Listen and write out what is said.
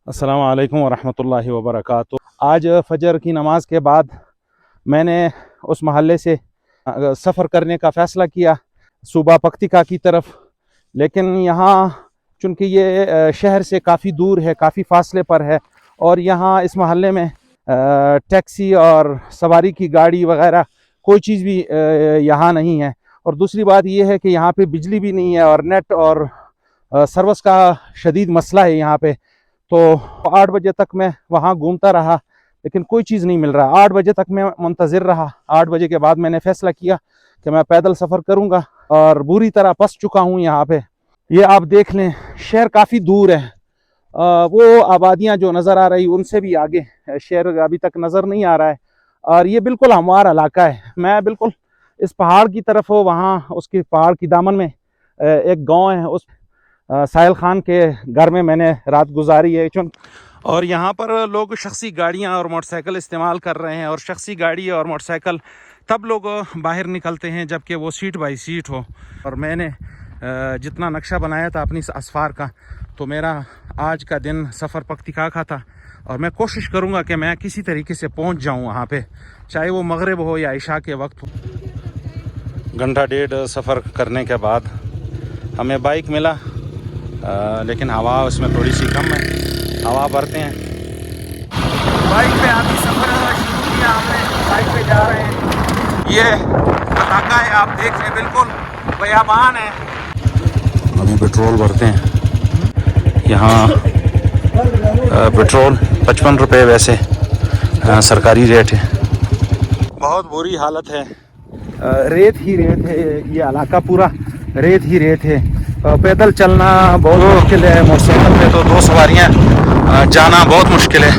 अस्सलामु अलैकुम वरहमतुल्लाहि वबरकातुहू। आज फ़जर की नमाज के बाद मैंने उस महल्ले से सफ़र करने का फ़ैसला किया सूबा पक्तिका की तरफ। लेकिन यहाँ चूँकि ये शहर से काफ़ी दूर है, काफ़ी फ़ासले पर है और यहाँ इस महल्ले में टैक्सी और सवारी की गाड़ी वग़ैरह कोई चीज़ भी यहाँ नहीं है। और दूसरी बात ये है कि यहाँ पे बिजली भी नहीं है और नेट और सर्विस का शदीद मसला है यहाँ पे। तो 8 बजे तक मैं वहाँ घूमता रहा लेकिन कोई चीज़ नहीं मिल रहा। 8 बजे तक मैं मुंतज़िर रहा। 8 बजे के बाद मैंने फ़ैसला किया कि मैं पैदल सफ़र करूँगा और बुरी तरह फंस चुका हूँ यहाँ पे। ये आप देख लें, शहर काफ़ी दूर है। वो आबादियाँ जो नज़र आ रही उनसे भी आगे शहर अभी तक नज़र नहीं आ रहा है और ये बिल्कुल हमारा इलाका है। मैं बिल्कुल इस पहाड़ की तरफ हो, वहाँ उसके पहाड़ की दामन में एक गाँव है, उस साहिल खान के घर में मैंने रात गुजारी है। और यहाँ पर लोग शख्सी गाड़ियाँ और मोटरसाइकिल इस्तेमाल कर रहे हैं और शख्सी गाड़ी और मोटरसाइकिल तब लोग बाहर निकलते हैं जबकि वो सीट बाई सीट हो। और मैंने जितना नक्शा बनाया था अपनी असफार का, तो मेरा आज का दिन सफ़र पक्तिका का था और मैं कोशिश करूँगा कि मैं किसी तरीके से पहुँच जाऊँ वहाँ पे, चाहे वो मगरिब हो या इशा के वक्त हो। घंटा डेढ़ सफ़र करने के बाद हमें बाइक मिला, लेकिन हवा उसमें थोड़ी सी कम है। हवा भरते हैं। बाइक पे अभी सफ़र शुरू किया हमने, बाइक पे जा रहे हैं। ये इलाका है, आप देख रहे हैं, बिल्कुल बयाबान है। अभी पेट्रोल भरते हैं। यहाँ पेट्रोल 55 रुपये वैसे सरकारी रेट है। बहुत बुरी हालत है, रेत ही रेत है, ये इलाका पूरा रेत ही रेत है। पैदल चलना बहुत मुश्किल है, मोटरसाइकिल पे तो 2 सवारियाँ जाना बहुत मुश्किल है।